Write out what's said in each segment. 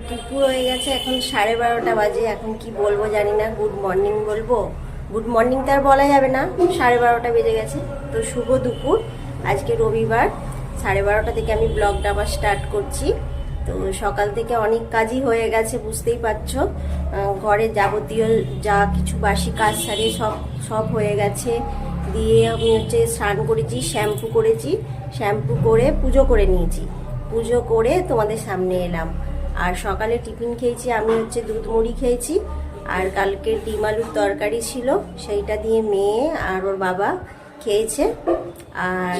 দুপুর হয়ে গেছে, এখন 12:30 বাজে। এখন কি বলবো জানি না, গুড মর্নিং বলবো, গুড মর্নিং তো আর বলা যাবে না, 12:30 বেজে গেছে। তো শুভ দুপুর। আজকে রবিবার, 12:30 থেকে আমি ব্লগটা আবার স্টার্ট করছি। তো সকাল থেকে অনেক কাজই হয়ে গেছে, বুঝতেই পারছো। ঘরের যাবতীয় যা কিছু বাসি কাজ সারিয়ে সব সব হয়ে গেছে। দিয়ে আমি স্নান করেছি, শ্যাম্পু করেছি, শ্যাম্পু করে পুজো করে নিয়েছি। পুজো করে তোমাদের সামনে এলাম। আর সকালে টিফিন খেয়েছি, আমি দুধ মুড়ি খেয়েছি। আর কালকে ডিম আলুর তরকারি ছিল, সেইটা দিয়ে মেয়ে আর ওর বাবা খেয়েছে। আর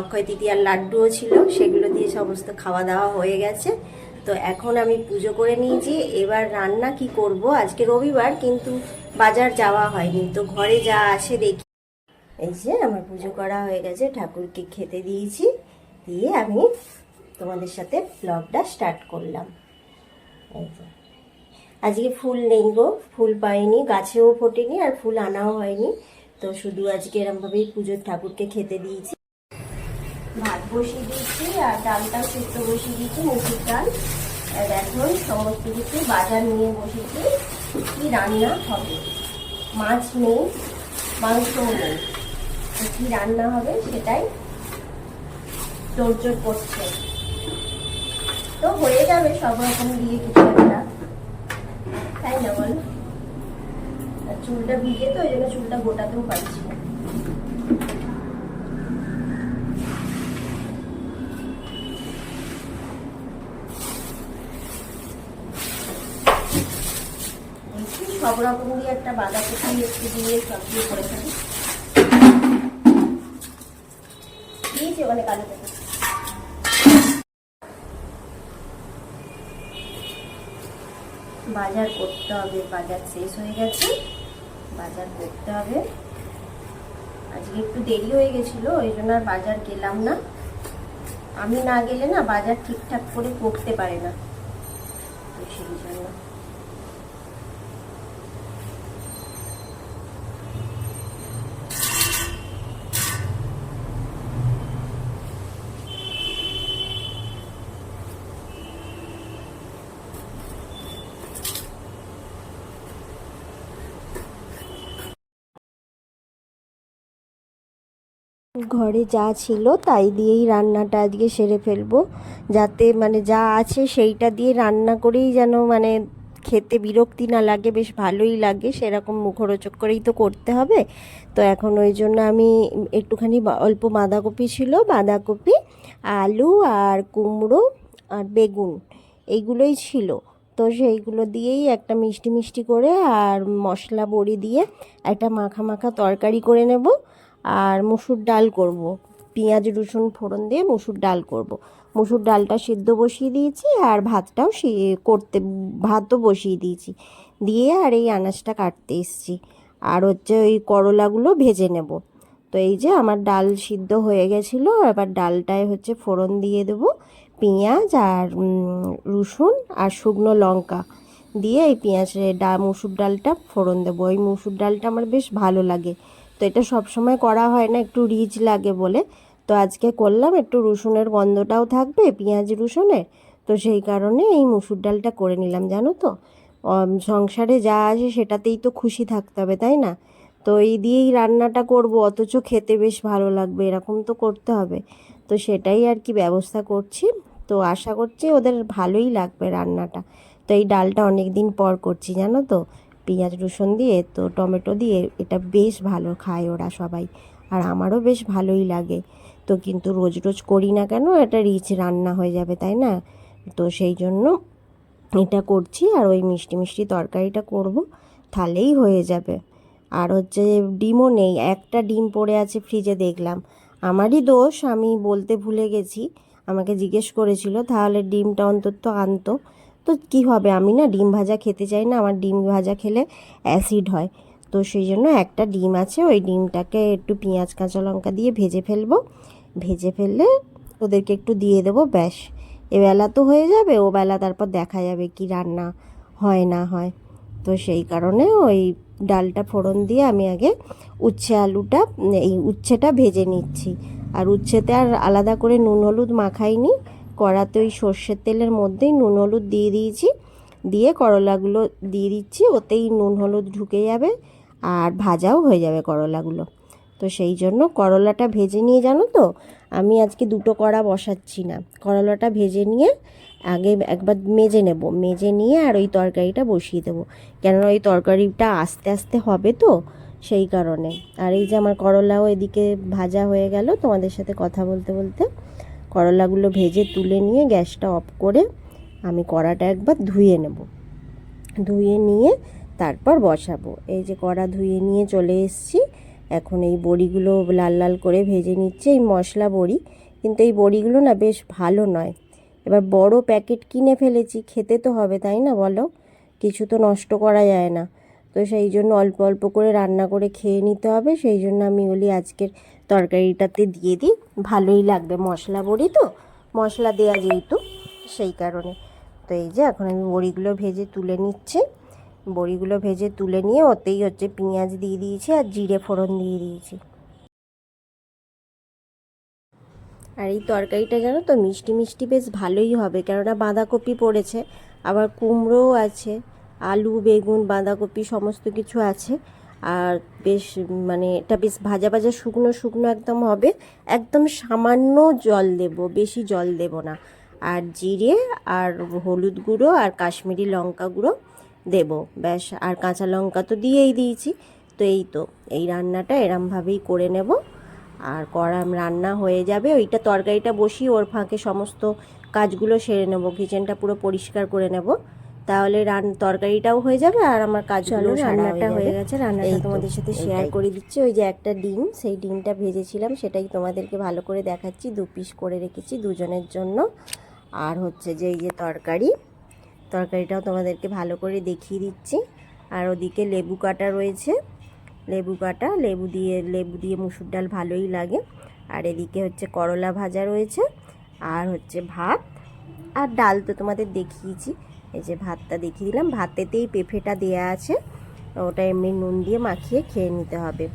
অক্ষয় তৃতীয়ার লাড্ডুও ছিল, সেগুলো দিয়ে সমস্ত খাওয়া দাওয়া হয়ে গেছে। তো এখন আমি পুজো করে নিয়েছি। এবার রান্না কি করব, আজকে রবিবার কিন্তু বাজার যাওয়া হয়নি, তো ঘরে যা আছে দেখি। এই যে আমার পুজো করা হয়ে গেছে, ঠাকুরকে খেতে দিয়েছি, দিয়ে আমি তোমাদের সাথে ব্লগটা স্টার্ট করলাম। এই যে আজকে ফুল নেই গো, ফুল পাইনি, গাছেও ফোটেনি, আর ফুল আনাও হয়নি। তো শুধু আজকে এরমভাবেই পুজোর ঠাকুরকে খেতে দিয়েছি। ভাত বসিয়ে দিয়েছি আর ডালটাও সেদ্ধ বসিয়ে দিয়েছি, মুসুর ডাল। আর এখন সমস্ত কিছু বাজার নিয়ে বসেছি, কি রান্না হবে। মাছ নেই, মাংসও নেই, তো কি রান্না হবে সেটাই তোড়জোড় করছে। তো হয়ে যাবে সব রকম দিয়ে কিছু একটা, তাই না বল। চুলটা ভিজে, তো ওই জন্য চুলটা গোটাতেও পারছি না। সব রকম দিয়ে একটা বাঁধাকপি একটু দিয়ে সব দিয়ে করে থাকি, দিয়েছি ওখানে কালো থেকে। বাজার করতে হবে, বাজার শেষ হয়ে গেছে, বাজার করতে হবে। আজকে একটু দেরি হয়ে গেছিল, ওই জন্য আর বাজার গেলাম না। আমি না গেলে না বাজার ঠিকঠাক করে করতে পারে না, তো সেই জন্য। ঘরে যা ছিল তাই দিয়েই রান্নাটা আজকে সেরে ফেলবো, যাতে মানে যা আছে সেইটা দিয়ে রান্না করেই যেন মানে খেতে বিরক্তি না লাগে, বেশ ভালোই লাগে, সেরকম মুখরোচক করেই তো করতে হবে। তো এখন ওই জন্য আমি একটুখানি অল্প বাঁধাকপি ছিল, বাঁধাকপি, আলু আর কুমড়ো আর বেগুন, এইগুলোই ছিল। তো সেইগুলো দিয়েই একটা মিষ্টি মিষ্টি করে আর মশলা বড়ি দিয়ে একটা মাখা মাখা তরকারি করে নেব। আর মুসুর ডাল করব, পেঁয়াজ রসুন ফোড়ন দিয়ে মুসুর ডাল করব। মুসুর ডালটা সিদ্ধ বসিয়ে দিয়েছি, আর ভাতটাও ভাতও বসিয়ে দিয়েছি, দিয়ে আর এই আনাজটা কাটতে এসেছি। আর ওই করলাগুলো ভেজে নেব। তো এই যে আমার ডাল সিদ্ধ হয়ে গেছিলো, এবার ডালটায় ফোড়ন দিয়ে দেব, পেঁয়াজ আর রসুন আর শুকনো লঙ্কা দিয়ে এই মুসুর ডালটা ফোড়ন দেবো। এই মুসুর ডালটা আমার বেশ ভালো লাগে, তো এটা সব সময় করা হয় না, একটু রিচ লাগে বলে। তো আজকে করলাম, একটু রসুনের গন্ধটাও থাকবে, পেঁয়াজ রসুনের। তো সেই কারণে এই মুসুর ডালটা করে নিলাম, জানো তো। সংসারে যা আছে সেটাতেই তো খুশি থাকতে হবে, তাই না। তো এই দিয়েই রান্নাটা করব, অথচ খেতে বেশ ভালো লাগবে, এরকম তো করতে হবে। তো সেটাই আর কি ব্যবস্থা করছি। তো আশা করছি ওদের ভালোই লাগবে রান্নাটা। তো এই ডালটা অনেক দিন পর করছি, জানো তো, পেঁয়াজ রসুন দিয়ে, তো টমেটো দিয়ে, এটা বেশ ভালো খায় ওরা সবাই, আর আমারও বেশ ভালোই লাগে। তো কিন্তু রোজ রোজ করি না কেন, এটা রিচ রান্না হয়ে যাবে, তাই না। তো সেই জন্য এটা করছি, আর ওই মিষ্টি মিষ্টি তরকারিটা করব, তাহলেই হয়ে যাবে। আর ডিমও নেই, একটা ডিম পড়ে আছে ফ্রিজে, দেখলাম। আমারই দোষ, আমি বলতে ভুলে গেছি। আমাকে জিজ্ঞেস করেছিল, তাহলে ডিমটা অন্তত আনতো। তো কি হবে, আমি না ডিম ভাজা খেতে চাই না, আমার ডিম ভাজা খেলে অ্যাসিড হয়। তো সেই জন্য একটা ডিম আছে, ওই ডিমটাকে একটু পেঁয়াজ কাঁচা লঙ্কা দিয়ে ভেজে ফেলবো। ভেজে ফেললে ওদেরকে একটু দিয়ে দেবো, ব্যাস। এবেলা তো হয়ে যাবে, ও বেলা তারপর দেখা যাবে কি রান্না হয় না হয়। তো সেই কারণে ওই ডালটা ফোড়ন দিয়ে আমি আগে উচ্ছেটা ভেজে নিচ্ছি। আর উচ্ছেতে আর আলাদা করে নুন হলুদ মাখাইনি, কড়াতে ওই সর্ষের তেলের মধ্যেই নুন হলুদ দিয়ে দিয়েছি, দিয়ে করলাগুলো দিয়ে দিচ্ছি, ওতেই নুন হলুদ ঢুকে যাবে আর ভাজাও হয়ে যাবে করলাগুলো। তো সেই জন্য করলাটা ভেজে নিয়ে, জানো তো আমি আজকে দুটো কড়া বসাচ্ছি না, করলাটা ভেজে নিয়ে আগে একবার মেজে নেব, মেজে নিয়ে আর ওই তরকারিটা বসিয়ে দেবো, কেননা ওই তরকারিটা আস্তে আস্তে হবে তো সেই কারণে। আর এই যে আমার করলাও এদিকে ভাজা হয়ে গেল তোমাদের সাথে কথা বলতে বলতে। করলাগুলো ভেজে তুলে নিয়ে গ্যাসটা অফ করে আমি কড়াটা একবার ধুয়ে নেব, ধুয়ে নিয়ে তারপর বসাবো। এই যে কড়া ধুয়ে নিয়ে চলে এসেছি, এখন এই বড়িগুলো লাল লাল করে ভেজে নিচ্ছে, এই মশলা বড়ি, কিন্তু এই বড়িগুলো না বেশ ভালো নয়। এবার বড় প্যাকেট কিনে ফেলেছি, খেতে তো হবে তাই না বলো, কিছু তো নষ্ট করা যায় না। তো সেই জন্য অল্প অল্প করে রান্না করে খেয়ে নিতে হবে, সেই জন্য আমি বলি আজকের তরকারিটাতে দিয়ে দিই, ভালোই লাগবে, মশলা বড়ি তো, মশলা দেওয়া যেহেতু সেই কারণে। তো এই যে এখন আমি বড়িগুলো ভেজে তুলে নিচ্ছি, বড়িগুলো ভেজে তুলে নিয়ে ওতেই হচ্ছে পেঁয়াজ দিয়ে দিয়েছি আর জিরে ফোড়ন দিয়ে দিয়েছি। আর এই তরকারিটা জানো তো মিষ্টি মিষ্টি বেশ ভালোই হবে, কেননা বাঁধাকপি পড়েছে, আবার কুমড়োও আছে, আলু বেগুন বাঁধাকপি সমস্ত কিছু আছে। আর বেশ মানে এটা বেশ ভাজা ভাজা শুকনো শুকনো একদম হবে, একদম সামান্য জল দেব, বেশি জল দেব না। আর জিরে আর হলুদ গুঁড়ো আর কাশ্মীরি লঙ্কা গুঁড়ো দেব ব্যাস, আর কাঁচা লঙ্কা তো দিয়েই দিয়েছি। তো এই তো এই রান্নাটা এরমভাবেই করে নেব, আর রান্না হয়ে যাবে, ওইটা তরকারিটা বসিয়ে ওর ফাঁকে সমস্ত কাজগুলো সেরে নেব, কিচেনটা পুরো পরিষ্কার করে নেব, তাহলে তরকারিটাও হয়ে যাবে আর আমার কাজগুলো রান্নাটা হয়ে গেছে। রান্নাটা তোমাদের সাথে শেয়ার করে দিচ্ছি। ওই যে একটা ডিম, সেই ডিমটা ভেজেছিলাম সেটাই তোমাদেরকে ভালো করে দেখাচ্ছি, 2 পিস করে রেখেছি দুজনের জন্য। আর হচ্ছে যে এই যে তরকারিটাও তোমাদেরকে ভালো করে দেখিয়ে দিচ্ছি। আর ওদিকে লেবু কাটা রয়েছে, লেবু কাটা, লেবু দিয়ে মুসুর ডাল ভালোই লাগে। আর এদিকে হচ্ছে করলা ভাজা রয়েছে, আর হচ্ছে ভাত, আর ডাল তো তোমাদের দেখিয়েছি, এই যে ভাতটা দেখিয়ে দিলাম। ভাতেতেই পেঁপেটা দেয়া আছে, ওটা এমনি নুন দিয়ে মাখিয়ে খেয়ে নিতে হবে,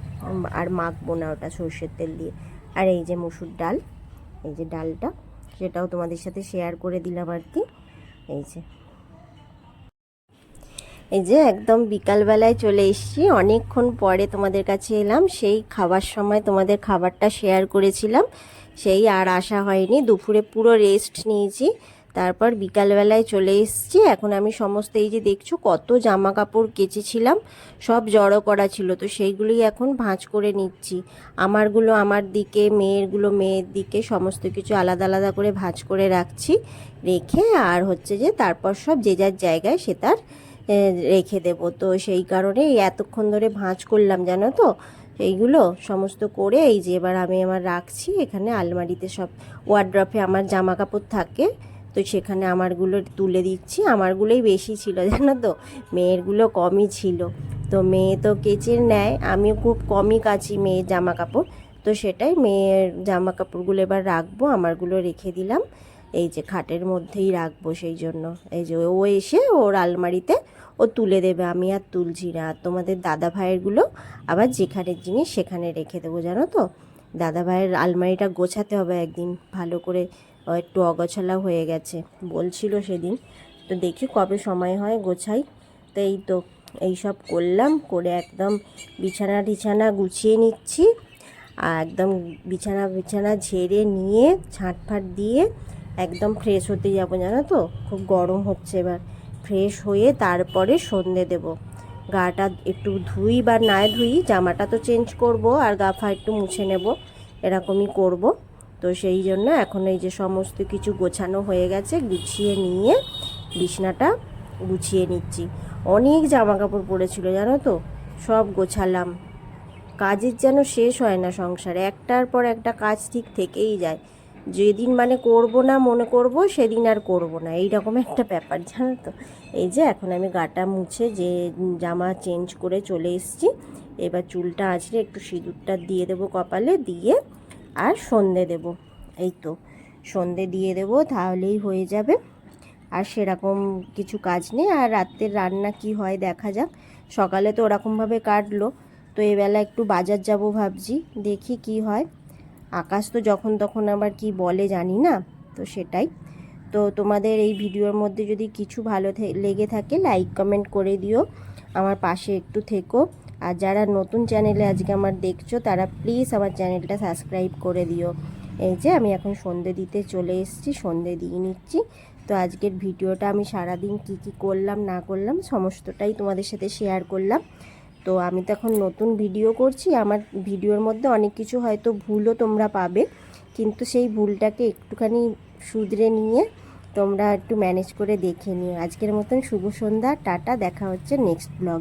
আর মাখবো না ওটা সর্ষের তেল দিয়ে। আর এই যে মুসুর ডাল, এই যে ডালটা, সেটাও তোমাদের সাথে শেয়ার করে দিলাম আর কি। এই যে একদম বিকালবেলায় চলে এসেছি, অনেকক্ষণ পরে তোমাদের কাছে এলাম, সেই খাবার সময় তোমাদের খাবারটা শেয়ার করেছিলাম, সেই আর আসা হয়নি, দুপুরে পুরো রেস্ট নিয়েছি, তারপর বিকালবেলায় চলে এসেছি। এখন আমি সমস্ত এই যে দেখছো কত জামা কাপড় কেচেছিলাম, সব জড়ো করা ছিল, তো সেইগুলোই এখন ভাঁজ করে নিচ্ছি, আমারগুলো আমার দিকে, মেয়েরগুলো মেয়ের দিকে, সমস্ত কিছু আলাদা আলাদা করে ভাঁজ করে রাখছি, রেখে আর হচ্ছে যে তারপর সব যে যার জায়গায় সে তার রেখে দেব। তো সেই কারণে এতক্ষণ ধরে ভাঁজ করলাম জানো তো, এইগুলো সমস্ত করে এই যে এবার আমি আমার রাখছি এখানে আলমারিতে, সব ওয়ার্ড্রপে আমার জামা কাপড় থাকে, তো সেখানে আমারগুলো তুলে দিচ্ছি। আমারগুলোই বেশি ছিল জানো তো, মেয়েরগুলো কমই ছিল, তো মেয়ে তো কেচে নেয়, আমিও খুব কমই কাচি মেয়ের জামা কাপড়, তো সেটাই মেয়ের জামা কাপড়গুলো এবার রাখবো, আমারগুলো রেখে দিলাম এই যে খাটের মধ্যেই রাখবো, সেই জন্য এই যে ও এসে ওর আলমারিতে ও তুলে দেবে, আমি আর তুলছি না। আর তোমাদের দাদা ভাইয়েরগুলো আবার যেখানের জিনিস সেখানে রেখে দেবো জানো তো, দাদা ভাইয়ের আলমারিটা গোছাতে হবে একদিন ভালো করে, একটু অগোছালা হয়ে গেছে বলছিল সেদিন, তো দেখি কবে সময় হয় গোছাই। তো এই তো এইসব করলাম, করে একদম বিছানা টিছানা গুছিয়ে নিচ্ছি, আর একদম বিছানা ঝেড়ে নিয়ে ঝাঁটফাট দিয়ে একদম ফ্রেশ হতে যাবো জানো তো, খুব গরম হচ্ছে, এবার ফ্রেশ হয়ে তারপরে সন্ধে দেব। গাটা একটু ধুই বা না ধুই, জামাটা তো চেঞ্জ করব আর গা ফা একটু মুছে নেব, এরকমই করব। তো সেই জন্য এখন এই যে সমস্ত কিছু গোছানো হয়ে গেছে, গুছিয়ে নিয়ে বিছানাটা গুছিয়ে নিচ্ছি। অনেক জামা কাপড় পড়েছিল জানো তো, সব গোছালাম, কাজের যেন শেষ হয় না সংসারে, একটার পর একটা কাজ ঠিক থেকেই যায়, যেদিন মানে করব না মনে করব সেদিন আর করব না, এইরকম একটা ব্যাপার জানো তো। এই যে এখন আমি গাটা মুছে যে জামা চেঞ্জ করে চলে এসেছি, এবার চুলটা আঁচড়ে একটু সিঁদুরটা দিয়ে দেবো কপালে, দিয়ে আর সন্ধে দেব। এই তো সন্ধে দিয়ে দেবো, তাহলেই হয়ে যাবে, আর সেরকম কিছু কাজ নেই। আর রাতের রান্না কি হয় দেখা যাক, সকালে তো ওরকমভাবে কাটলো, তো এবেলা একটু বাজার যাব ভাবছি, দেখি কি হয়, আকাশ তো যখন তখন আবার কি বলে জানি না, তো সেটাই। তো তোমাদের এই ভিডিওর মধ্যে যদি কিছু ভালো লেগে থাকে লাইক কমেন্ট করে দিও, আমার পাশে একটু থেকো। আর যারা নতুন চ্যানেলে আজকে আমার দেখছো তারা প্লিজ আমার চ্যানেলটা সাবস্ক্রাইব করে দিও। এই যে আমি এখন সন্ধে দিতে চলে এসেছি, সন্ধে দিয়ে নিচ্ছি। তো আজকের ভিডিওটা আমি সারাদিন কি কি করলাম না করলাম সমস্তটাই তোমাদের সাথে শেয়ার করলাম। তো আমি তো এখন নতুন ভিডিও করছি, আমার ভিডিওর মধ্যে অনেক কিছু হয়তো ভুলও তোমরা পাবে, কিন্তু সেই ভুলটাকে একটুখানি শুধরে নিয়ে তোমরা একটু ম্যানেজ করে দেখে নিও। আজকের মতন শুভ সন্ধ্যা, টাটা, দেখা হচ্ছে নেক্সট ব্লগ।